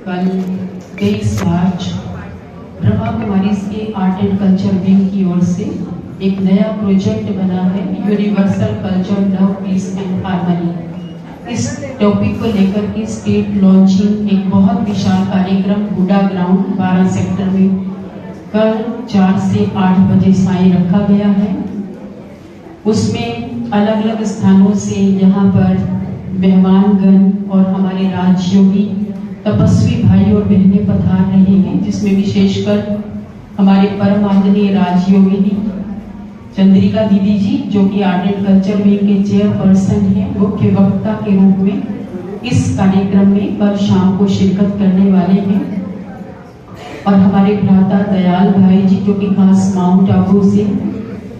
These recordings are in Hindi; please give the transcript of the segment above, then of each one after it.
कल 23 मार्च ब्रह्मा कुमारी के आर्ट एंड कल्चर विंग की ओर से एक नया प्रोजेक्ट बना है, universal culture love piece and harmony. इस टॉपिक को लेकर के स्टेट लॉन्चिंग एक बहुत विशाल कार्यक्रम हुडा ग्राउंड 12 सेक्टर में कल 4 से 8 बजे साई रखा गया है। उसमें अलग अलग स्थानों से यहाँ पर मेहमानगण और हमारे राजयोगी तपस्वी भाई और बहनें पधार रहे हैं, जिसमें विशेषकर हमारे परम आदरणीय राजयोगिनी चंद्रिका दीदी जी, जो कि आर्ट एंड कल्चर विंग के चेयरपर्सन हैं, मुख्य वक्ता के रूप में इस कार्यक्रम में कल शाम को शिरकत करने वाले हैं। और हमारे भ्राता दयाल भाई जी, जो कि खास माउंट आबू से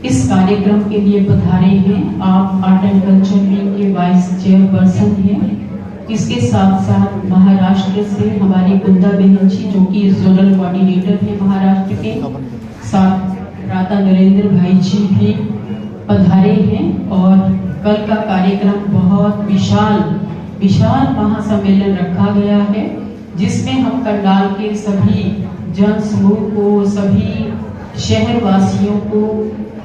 इस कार्यक्रम के लिए पधारे हैं। आप आर्ट एंड कल्चर विंग के वाइस चेयरपर्सन हैं। इसके साथ साथ महाराष्ट्र से हमारी कुंदा बहन जी, जो कि जोनल कोऑर्डिनेटर है महाराष्ट्र के, साथ भ्राता नरेंद्र भाई जी भी पधारे हैं। और कल का कार्यक्रम बहुत विशाल महासम्मेलन रखा गया है, जिसमें हम करनाल के सभी जन समूह को, सभी शहरवासियों को,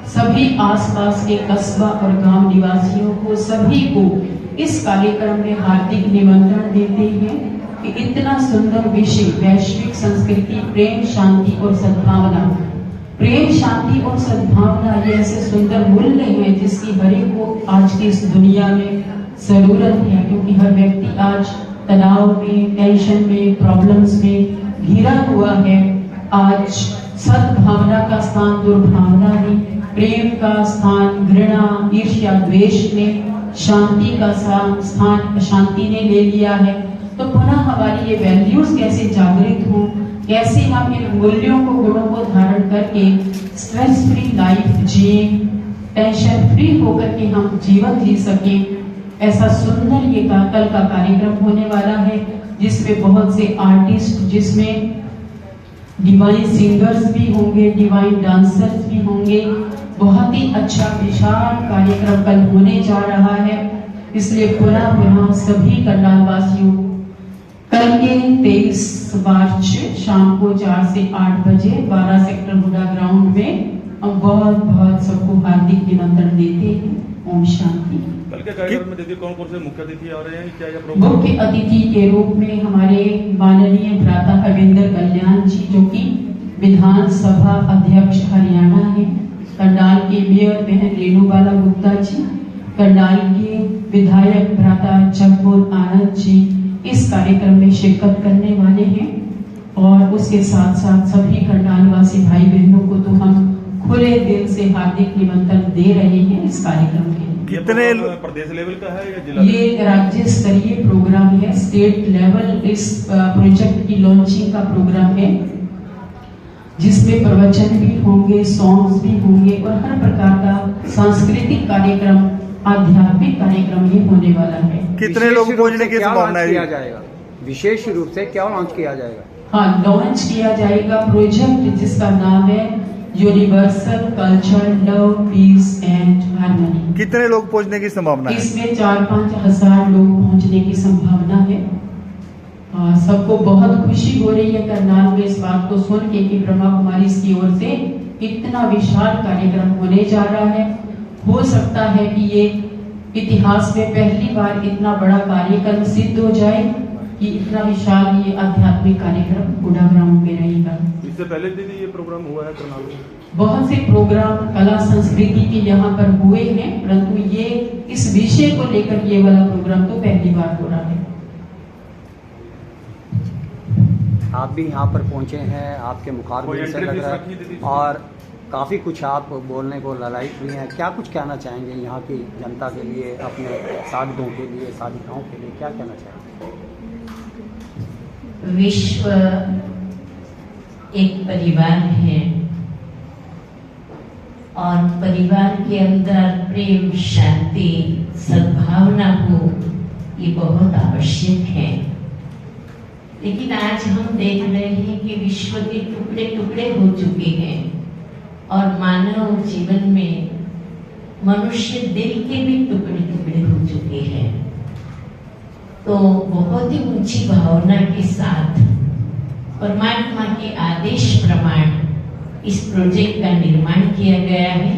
सभी आसपास के कस्बा और गांव निवासियों को, सभी को इस कार्यक्रम में हार्दिक निमंत्रण देते हैं कि इतना सुंदर विषय वैश्विक संस्कृति, प्रेम, शांति और सद्भावना। प्रेम, शांति और सद्भावना ये ऐसे सुंदर मूल्य हैं जिसकी हर एक को आज की इस दुनिया में जरूरत है, क्योंकि हर व्यक्ति आज तनाव में, टेंशन में, प्रॉब्लम्स में घिरा हुआ है। आज सद्भावना का स्थान दुर्भावना ने, प्रेम का स्थान घृणा, ईर्ष्या, द्वेष ने, शांति का स्थान अशांति ने ले लिया है। तो पुनः हमारी ये वैल्यूज कैसे जागृत हों, कैसे हम इन मूल्यों को, गुणों को धारण करके स्ट्रेस फ्री लाइफ जिए, टेंशन फ्री होकर के हम जीवन जी सकें, ऐसा सुंदर ये कल का कार्यक्रम होने वाला है, जिसमें बहुत से आर्टिस्ट, जिसमें डिवाइन सिंगर्स भी होंगे, डिवाइन डांसर्स भी होंगे। बहुत ही अच्छा विशाल कार्यक्रम कल होने जा रहा है। इसलिए पुनः सभी करनाल वासियों कल के 23 मार्च शाम को 4 से 8 बजे 12 सेक्टर हुडा ग्राउंड में हम बहुत सबको हार्दिक निमंत्रण देते हैं। ओम शांति। कल के कार्यक्रम में दीदी कौन से मुख्य अतिथि आ रहे हैं? क्या यह प्रोग्राम? मुख्य अतिथि के रूप में हमारे माननीय भ्राता अविंदर कल्याण जी, जो कि विधानसभा अध्यक्ष हरियाणा है, करनाल के मेयर बहन रेणुबाला गुप्ता जी, करनाल के विधायक भ्राता जगमोहन आनंद जी इस कार्यक्रम में शिरकत करने वाले हैं। और उसके साथ साथ सभी करनाल वासी भाई बहनों को तो हम खुले दिल से हार्दिक निमंत्रण दे रहे हैं इस कार्यक्रम के। कितने प्रदेश लेवल का है या जिला? ये राज्य स्तरीय प्रोग्राम है, स्टेट लेवल इस प्रोजेक्ट की लॉन्चिंग का प्रोग्राम है, जिसमें प्रवचन भी होंगे, सॉन्ग्स भी होंगे और हर प्रकार का सांस्कृतिक कार्यक्रम, आध्यात्मिक कार्यक्रम ये होने वाला है। कितने लोग पहुंचने की संभावना है? विशेष रूप से क्या लॉन्च किया जाएगा? हाँ, लॉन्च किया जाएगा प्रोजेक्ट जिसका नाम है universal culture love piece and harmony. कितने लोग पहुंचने की संभावना है? इसमें 4-5 हजार लोग पहुंचने की संभावना है। सबको बहुत खुशी हो रही है करनाल में इस बात को सुन के कि ब्रह्मा कुमारी की ओर से इतना विशाल कार्यक्रम होने जा रहा है। हो सकता है कि ये इतिहास में पहली बार इतना बड़ा कार्यक्रम सिद्ध हो जाए कि इतना विशाल ये आध्यात्मिक कार्यक्रम हुडा ग्राउंड में रहेगा। इससे पहले दीदी ये प्रोग्राम हुआ है करनाल में? बहुत से प्रोग्राम कला संस्कृति के यहाँ पर हुए हैं, परंतु ये इस विषय को लेकर ये वाला प्रोग्राम तो पहली बार हो रहा है। आप भी यहाँ पर पहुँचे हैं, आपके मुखारबिन से लग रहा है और काफ़ी कुछ आप बोलने को ललायक भी हैं। क्या कुछ कहना चाहेंगे यहाँ की जनता के लिए, अपने साधकों के लिए, साधिकाओं के लिए क्या कहना चाहेंगे? विश्व एक परिवार है और परिवार के अंदर प्रेम, शांति, सद्भावना हो, ये बहुत आवश्यक है। लेकिन आज हम देख रहे हैं कि विश्व के टुकड़े टुकड़े हो चुके हैं और मानव जीवन में मनुष्य दिल के भी टुकड़े टुकड़े हो चुके हैं। तो बहुत ही ऊंची भावना के साथ परमात्मा के आदेश प्रमाण इस प्रोजेक्ट का निर्माण किया गया है।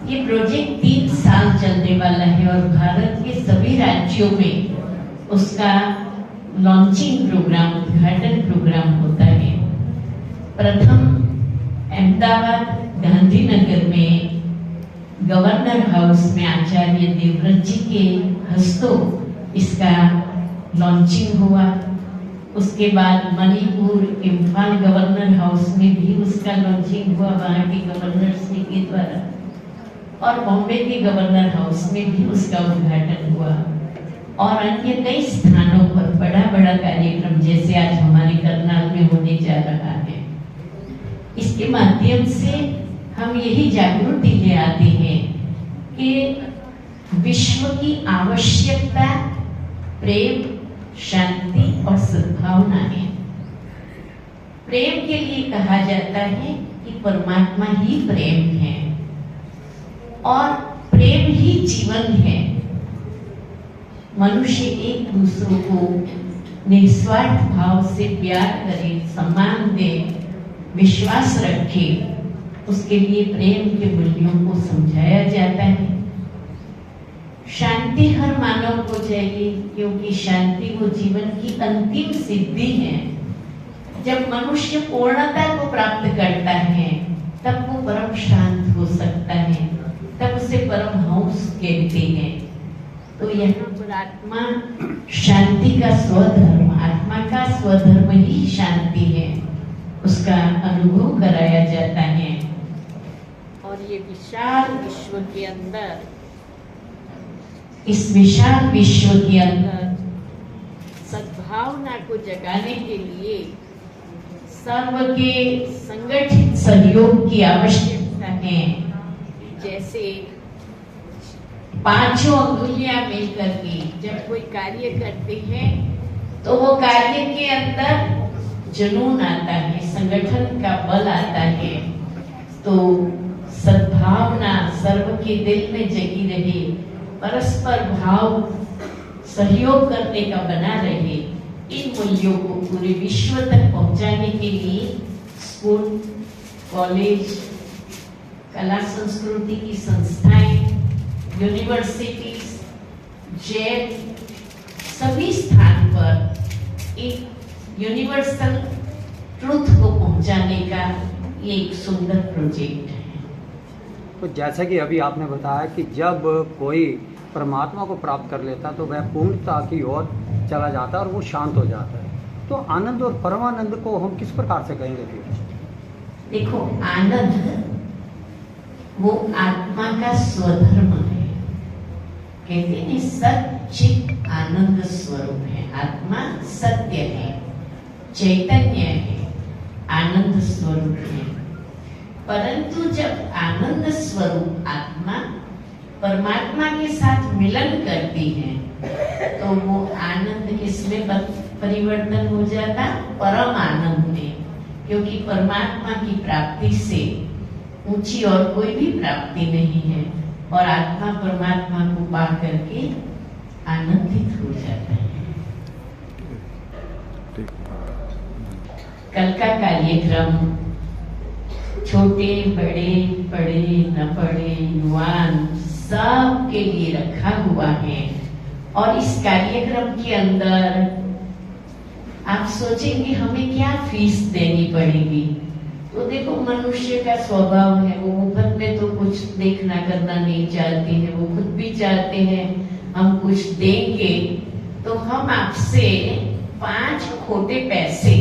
ये प्रोजेक्ट 3 साल चलने वाला है और भारत के सभी राज्यों में उसका लॉन्चिंग प्रोग्राम, उद्घाटन प्रोग्राम होता है। प्रथम अहमदाबाद गांधीनगर में गवर्नर हाउस में आचार्य देवव्रत जी के हस्तों इसका लॉन्चिंग हुआ। उसके बाद मणिपुर इम्फाल गवर्नर हाउस में भी उसका लॉन्चिंग हुआ वहाँ के गवर्नर श्री के द्वारा, और बॉम्बे के गवर्नर हाउस में भी उसका उद्घाटन हुआ। और अन्य कई स्थानों पर बड़ा बड़ा कार्यक्रम जैसे आज हमारे करनाल में होने जा रहा है। इसके माध्यम से हम यही जागृति ले आते हैं कि विश्व की आवश्यकता प्रेम, शांति और सद्भावना है। प्रेम के लिए कहा जाता है कि परमात्मा ही प्रेम है और प्रेम ही जीवन है। मनुष्य एक दूसरों को निस्वार्थ भाव से प्यार करे, सम्मान दे, विश्वास रखे, उसके लिए प्रेम के मूल्यों को समझाया जाता है। शांति हर मानव को चाहिए, क्योंकि शांति वो जीवन की अंतिम सिद्धि है। जब मनुष्य पूर्णता को प्राप्त करता है तब वो परम शांत हो सकता है, तब उसे परम हंस कहते हैं। तो यहाँ पर आत्मा शांति का स्वधर्म, आत्मा का स्वधर्म ही शांति है, उसका अनुभव कराया जाता है। और ये विशाल विश्व के अंदर, इस विशाल विश्व के अंदर सद्भावना को जगाने के लिए सर्व के संगठित सहयोग की आवश्यकता है। जैसे 5 अंगुलियां मिलकर के जब कोई कार्य करते हैं तो वो कार्य के अंदर जुनून आता है, संगठन का बल आता है। तो सद्भावना सर्व के दिल में जगी रहे, परस्पर भाव सहयोग करने का बना रहे, इन मूल्यों को पूरे विश्व तक पहुंचाने के लिए स्कूल, कॉलेज, कला संस्कृति की संस्थाएं, यूनिवर्सिटीज, जेल, सभी स्थान पर एक यूनिवर्सल ट्रुथ को पहुंचाने का ये एक सुंदर प्रोजेक्ट है। तो जैसा कि अभी आपने बताया कि जब कोई परमात्मा को प्राप्त कर लेता तो वह पूर्णता की ओर चला जाता है और वो शांत हो जाता है। तो आनंद और परमानंद को हम किस प्रकार से कहेंगे फिर? देखो, आनंद वो आत्मा का स्वधर्म है। कहते हैं सच्चित आनंद स्वरूप है। आत्मा सत्य है, चैतन्य है, आनंद स्वरूप है। परंतु जब आनंद स्वरूप आत्मा परमात्मा के साथ मिलन करती है तो वो आनंद किसमें परिवर्तन हो जाता? परम आनंद में। क्योंकि परमात्मा की प्राप्ति से ऊंची और कोई भी प्राप्ति नहीं है और आत्मा परमात्मा को पा करके आनंदित हो जाता है। कल का कार्यक्रम छोटे बड़े, पढ़े न पढ़े, युवान सब के लिए रखा हुआ है। और इस कार्यक्रम के अंदर आप सोचेंगे हमें क्या फीस देनी पड़ेगी। तो देखो, मनुष्य का स्वभाव है, वो मुफ्त में तो कुछ देखना करना नहीं चाहते हैं। वो खुद भी चाहते हैं हम कुछ देंगे। तो हम आपसे 5 खोटे पैसे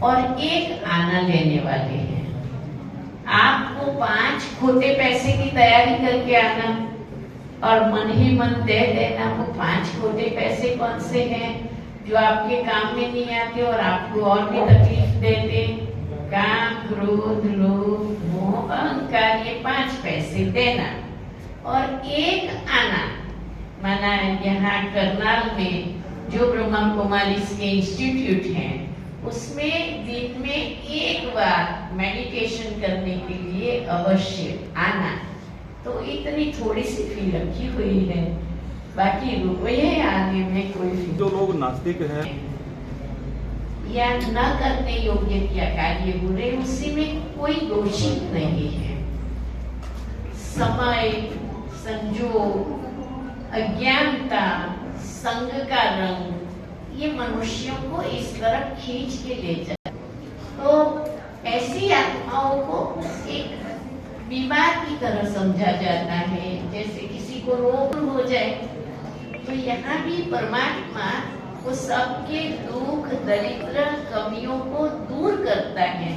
और 1 आना लेने वाले हैं। आपको 5 खोटे पैसे की तैयारी करके आना और मन ही मन दे देना। वो 5 खोटे पैसे कौन से हैं जो आपके काम में नहीं आते और आपको और भी तकलीफ देते? काम, क्रोध, लोभ, मोह, अहंकार, ये 5 पैसे देना और 1 आना। माना यहाँ करनाल में जो ब्रह्मा कुमारी के इंस्टीट्यूट हैं उसमें दिन में 1 बार मेडिटेशन करने के लिए अवश्य आना। तो इतनी थोड़ी सी फी रखी हुई है, बाकी रुपये आने में कोई फी। जो लोग नास्तिक हैं, या न करने योग्य क्या कार्य बुरे, उसी में कोई दोषित नहीं है। समय, संजोग, अज्ञानता, संग का रंग, ये मनुष्यों को इस तरफ खींच के ले जाए। तो ऐसी आत्माओं को एक बीमार की तरह समझा जाता है। जैसे किसी को रोग हो जाए तो यहाँ भी परमात्मा वो सबके दुख, दरिद्र, कमियों को दूर करता है।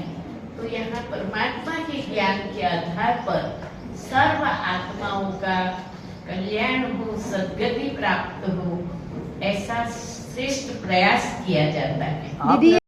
तो यहाँ परमात्मा के ज्ञान के आधार पर सर्व आत्माओं का कल्याण हो, सद्गति प्राप्त हो, ऐसा श्रेष्ठ प्रयास किया जाता है। दीदी